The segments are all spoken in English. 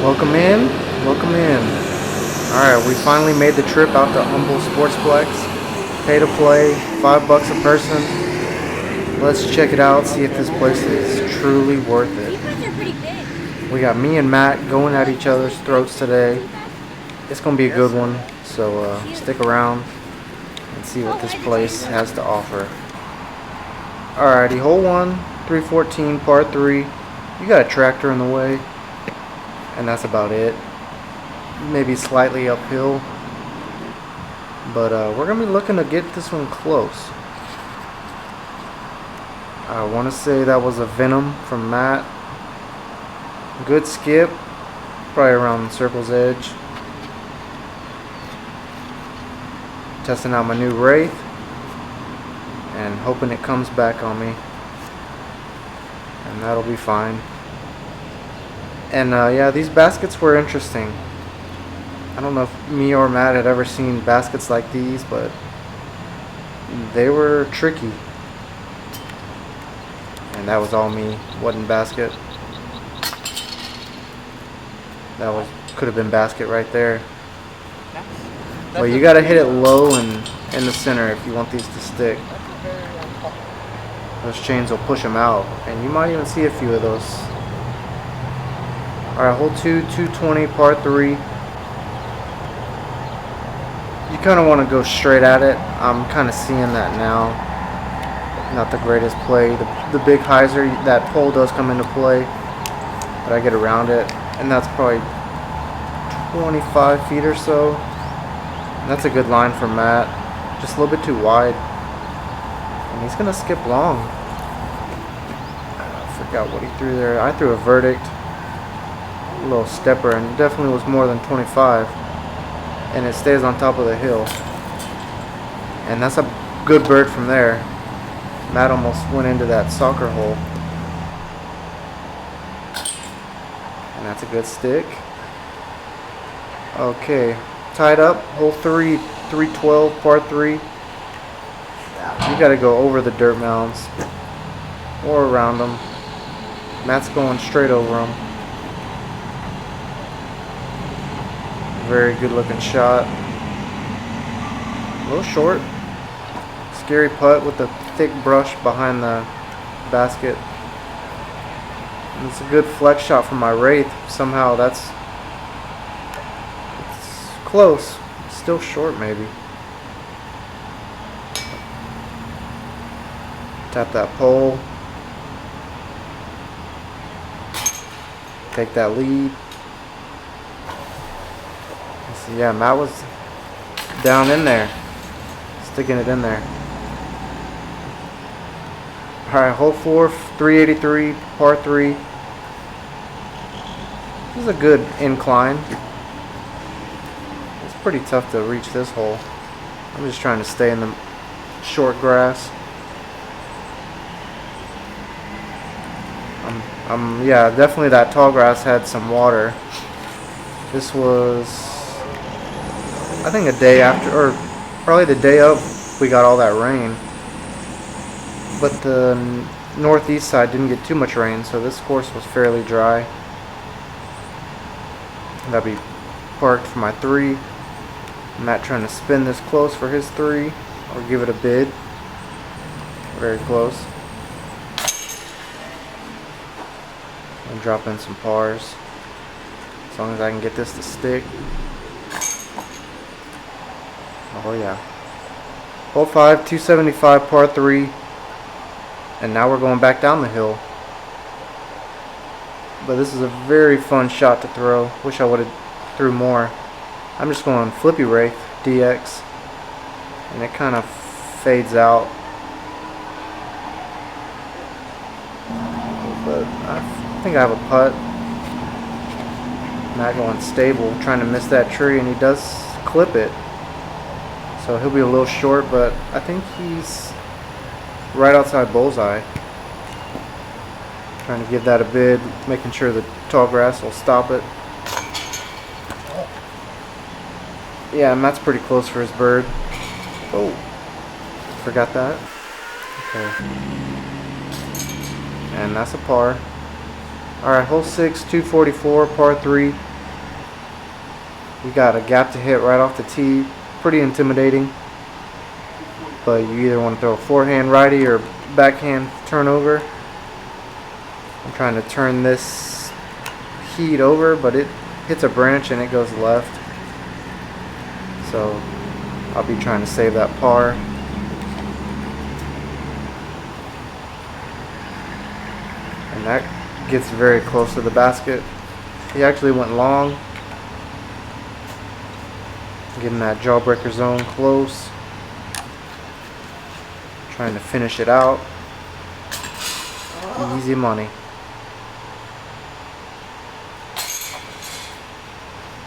Welcome in. Welcome in. Alright, we finally made the trip out to Humble Sportsplex. Pay to play, $5 a person. Let's check it out, see if this place is truly worth it. We got me and Matt going at each other's throats today. It's going to be a good one, so stick around and see what this place has to offer. Alrighty, hole 1, 314, par 3. You got a tractor in the way, and that's about it. Maybe slightly uphill, but we're going to be looking to get this one close. I want to say that was a Venom from Matt. Good skip, probably around the circle's edge. Testing out my new Wraith and hoping it comes back on me, and that'll be fine. And yeah, these baskets were interesting. I don't know if me or Matt had ever seen baskets like these, but they were tricky. And that was all me, wasn't basket. That could have been basket right there. Well, you gotta hit it low and in the center if you want these to stick. Those chains will push them out, and you might even see a few of those. Alright, hole 2, 220, par 3. You kind of want to go straight at it. I'm kind of seeing that now. Not the greatest play. The big hyzer, that pole does come into play, but I get around it, and that's probably 25 feet or so. And that's a good line for Matt. Just a little bit too wide. And he's going to skip long. I forgot what he threw there. I threw a verdict. A little stepper, and it definitely was more than 25. And it stays on top of the hill. And that's a good bird from there. Matt almost went into that soccer hole. And that's a good stick. Okay, tied up, hole 3, 312, par 3. You gotta go over the dirt mounds or around them. Matt's going straight over them. Very good looking shot. A little short. Scary putt with the thick brush behind the basket. And it's a good flex shot from my Wraith. Somehow it's close. It's still short maybe. Tap that pole. Take that lead. So yeah, Matt was down in there, sticking it in there. Alright, hole 4, 383, par 3. This is a good incline. It's pretty tough to reach this hole. I'm just trying to stay in the short grass. Yeah, definitely that tall grass had some water. This was, I think, a day after, or probably the day of we got all that rain. But the northeast side didn't get too much rain, so this course was fairly dry. That'd be parked for my 3. Matt trying to spin this close for his 3, or give it a bid. Very close. And drop in some pars. As long as I can get this to stick. Oh yeah. Hole 5, 275, par 3. And now we're going back down the hill. But this is a very fun shot to throw. Wish I would have threw more. I'm just going Flippy Wraith, DX. And it kind of fades out. But I think I have a putt. Not going stable, trying to miss that tree, and he does clip it. So he'll be a little short, but I think he's right outside bullseye. Trying to give that a bid, making sure the tall grass will stop it. Yeah, Matt's pretty close for his bird. Oh, forgot that. Okay. And that's a par. Alright, hole 6, 244, par 3. You got a gap to hit right off the tee. Pretty intimidating. But you either want to throw a forehand righty or backhand turnover. I'm trying to turn this heat over, but it hits a branch and it goes left. So I'll be trying to save that par. And that gets very close to the basket. He actually went long. Getting that jawbreaker zone close. Trying to finish it out. Easy money.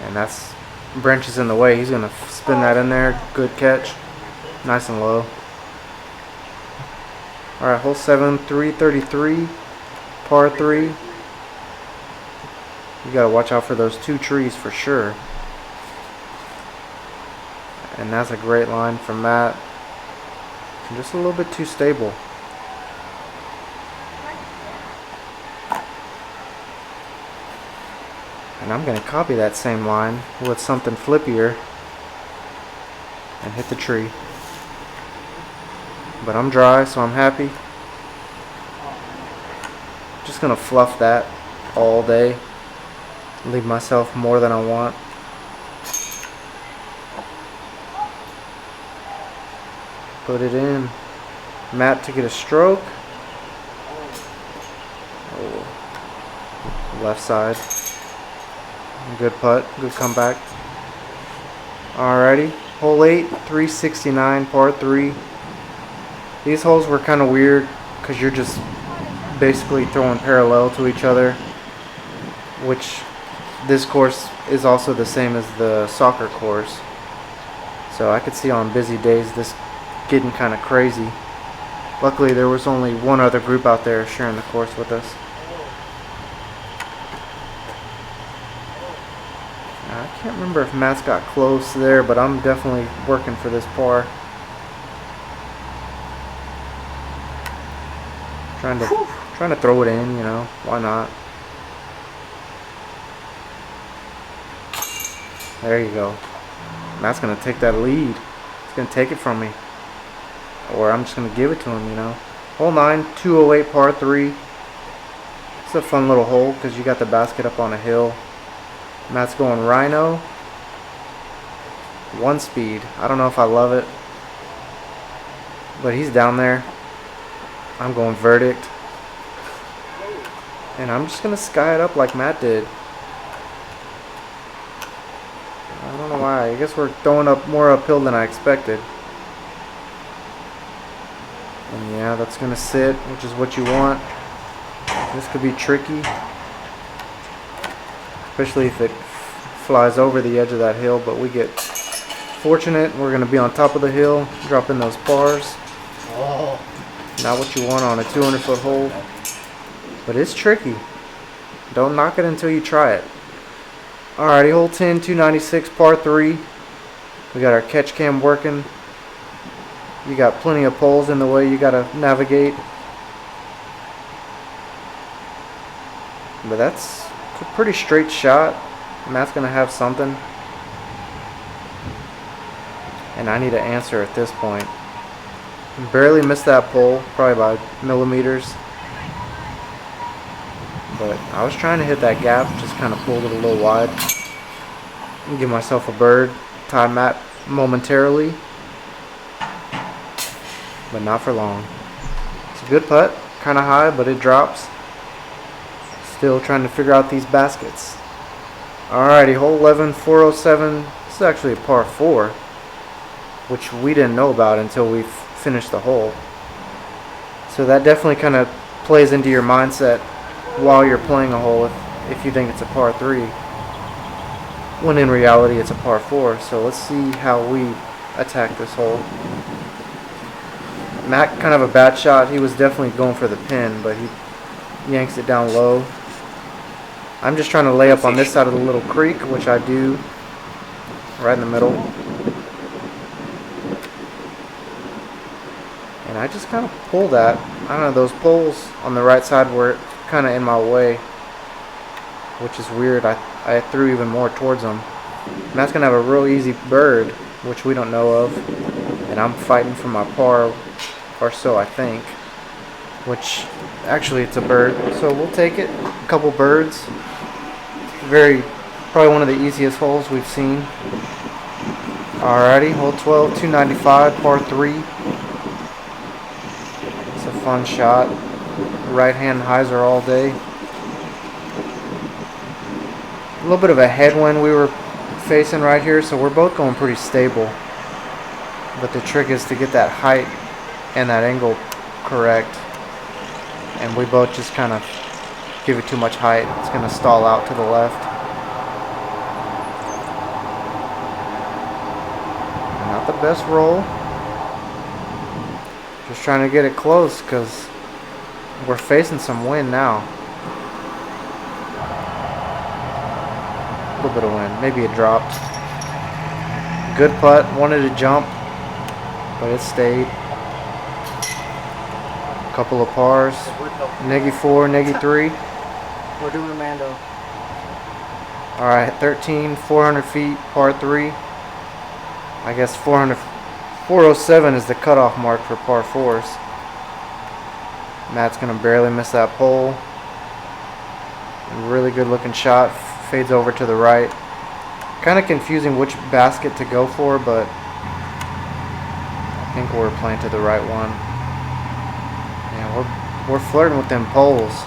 And that's branches in the way. He's going to spin that in there. Good catch. Nice and low. Alright, hole 7, 333. Par 3. You got to watch out for those 2 trees for sure. And that's a great line from Matt. Just a little bit too stable. And I'm going to copy that same line with something flippier and hit the tree. But I'm dry, so I'm happy. Just going to fluff that all day. Leave myself more than I want. Put it in. Matt to get a stroke. Oh. Left side. Good putt. Good comeback. Alrighty. Hole 8, 369, par 3. These holes were kind of weird because you're just basically throwing parallel to each other, which this course is also the same as the soccer course. So I could see on busy days this getting kind of crazy. Luckily there was only one other group out there sharing the course with us. I can't remember if Matt's got close there, but I'm definitely working for this par. Trying to throw it in, you know, why not? There you go. Matt's gonna take that lead. He's gonna take it from me. Or I'm just going to give it to him, you know. Hole 9, 208 par 3. It's a fun little hole because you got the basket up on a hill. Matt's going Rhino. 1 speed. I don't know if I love it. But he's down there. I'm going Verdict. And I'm just going to sky it up like Matt did. I don't know why. I guess we're throwing up more uphill than I expected. And yeah, that's going to sit, which is what you want. This could be tricky. Especially if it flies over the edge of that hill. But we get fortunate. We're going to be on top of the hill, dropping those pars. Oh. Not what you want on a 200-foot hole. But it's tricky. Don't knock it until you try it. Alrighty, hole 10, 296, par 3. We got our catch cam working. You got plenty of poles in the way you got to navigate. But that's a pretty straight shot. Matt's going to have something. And I need to answer at this point. Barely missed that pole, probably by millimeters. But I was trying to hit that gap, just kind of pulled it a little wide. And give myself a bird. Tie Matt momentarily. But not for long. It's a good putt, kind of high, but it drops. Still trying to figure out these baskets. Alrighty, hole 11, 407. This is actually a par 4, which we didn't know about until we finished the hole. So that definitely kind of plays into your mindset while you're playing a hole if you think it's a par 3. When in reality it's a par 4. So let's see how we attack this hole. Matt, kind of a bad shot. He was definitely going for the pin, but he yanks it down low. I'm just trying to lay up on this side of the little creek, which I do right in the middle. And I just kind of pull that. I don't know, those poles on the right side were kind of in my way, which is weird. I threw even more towards them. Matt's gonna have a real easy bird, which we don't know of. And I'm fighting for my par or so, I think. Which, actually, it's a bird. So we'll take it. A couple birds. Probably one of the easiest holes we've seen. Alrighty, hole 12, 295, par 3. It's a fun shot. Right hand hyzer all day. A little bit of a headwind we were facing right here, so we're both going pretty stable. But the trick is to get that height and that angle correct. And we both just kind of give it too much height. It's going to stall out to the left. Not the best roll. Just trying to get it close because we're facing some wind now. A little bit of wind. Maybe it dropped. Good putt. Wanted to jump, but it stayed. Couple of pars. -4, -3. We're doing Mando. Alright, 13, 400 feet, par 3. I guess 407 is the cutoff mark for par 4s. Matt's going to barely miss that pole. Really good looking shot. Fades over to the right. Kind of confusing which basket to go for, but I think we're playing to the right one. Yeah, we're flirting with them poles.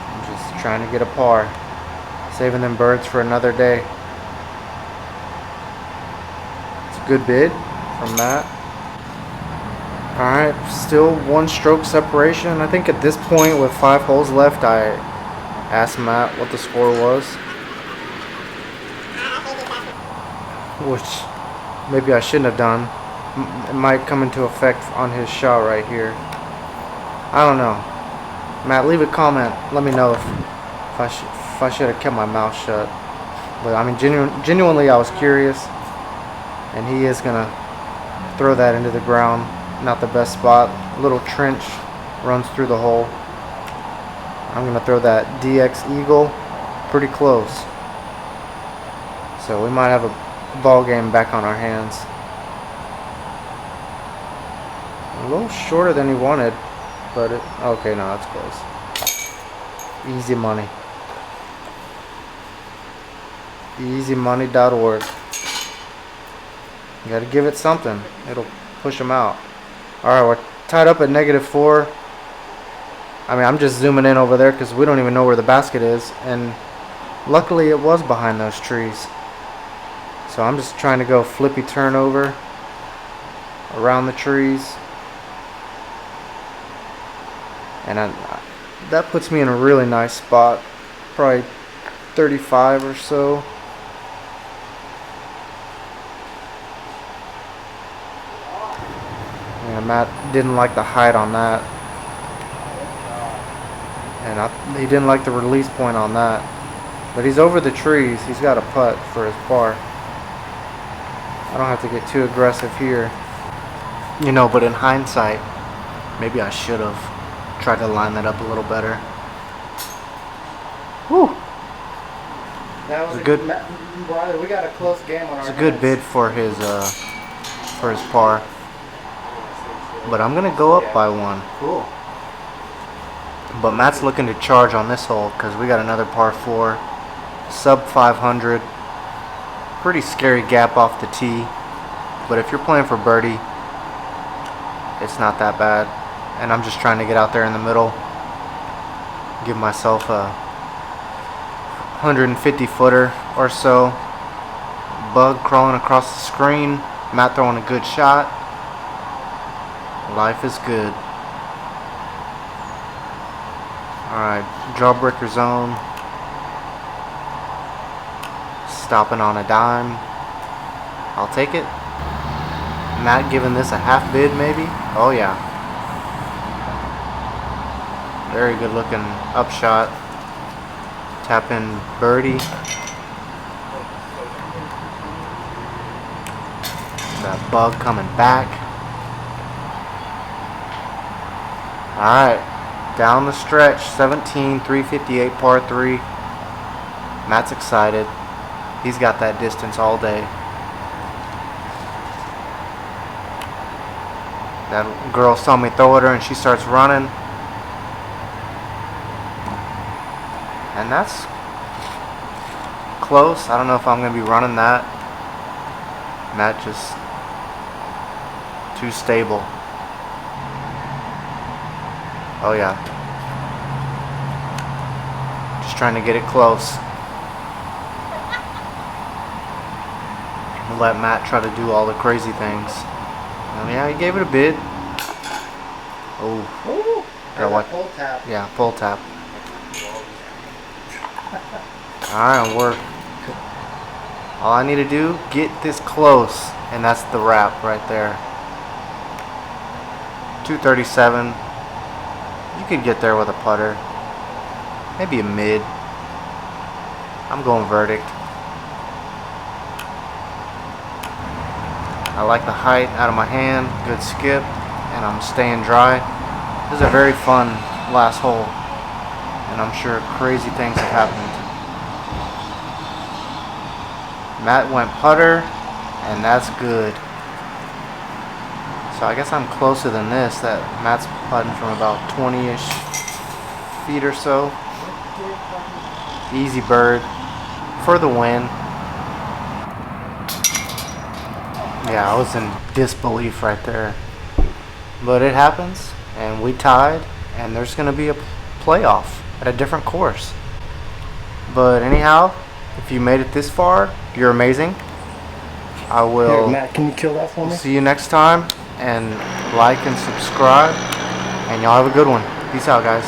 I'm just trying to get a par. Saving them birds for another day. It's a good bid from Matt. Alright, still 1 stroke separation. I think at this point with 5 holes left, I asked Matt what the score was. Which maybe I shouldn't have done. It might come into effect on his shot right here. I don't know. Matt, leave a comment. Let me know if I should have kept my mouth shut. But I mean, genuinely, I was curious. And he is going to throw that into the ground. Not the best spot. Little trench runs through the hole. I'm going to throw that DX Eagle pretty close. So we might have a ball game back on our hands. A little shorter than he wanted. But okay, no, that's close. Easy money. Easymoney.org. You gotta give it something. It'll push them out. Alright, we're tied up at -4. I mean, I'm just zooming in over there because we don't even know where the basket is. And luckily it was behind those trees. So I'm just trying to go flippy turnover around the trees. And that puts me in a really nice spot. Probably 35 or so. Yeah, Matt didn't like the height on that. And he didn't like the release point on that. But he's over the trees. He's got a putt for his par. I don't have to get too aggressive here. You know, but in hindsight, maybe I should have tried to line that up a little better. Whew. That was a good. Brother, we got a close game on our hands. It's a good bid for his par. But I'm gonna go up by 1. Cool. But Matt's looking to charge on this hole because we got another par 4, sub 500. Pretty scary gap off the tee. But if you're playing for birdie, it's not that bad. And I'm just trying to get out there in the middle. Give myself a 150 footer or so. Bug crawling across the screen. Matt throwing a good shot. Life is good. Alright, jawbreaker zone. Stopping on a dime. I'll take it. Matt giving this a half bid maybe. Oh yeah. Very good looking upshot. Tap in birdie. That bug coming back. Alright. Down the stretch, 17, 358 par 3. Matt's excited. He's got that distance all day. That girl saw me throw at her and she starts running. And that's close. I don't know if I'm going to be running that. Matt just too stable. Oh yeah. Just trying to get it close. Let Matt try to do all the crazy things. And yeah, he gave it a bid. Oh. Ooh, Got what? pull tap. Yeah, pull tap. Alright, work. All I need to do, get this close. And that's the wrap right there. 237. You could get there with a putter. Maybe a mid. I'm going verdict. I like the height out of my hand. Good skip. And I'm staying dry. This is a very fun last hole. And I'm sure crazy things have happened. Matt went putter. And that's good. So I guess I'm closer than this. That Matt's putting from about 20-ish feet or so. Easy bird for the win. Yeah, I was in disbelief right there. But it happens, and we tied, and there's going to be a playoff at a different course. But anyhow, if you made it this far, you're amazing. I will Here, Matt, can you kill that for me? see you next time, and like and subscribe, and y'all have a good one. Peace out, guys.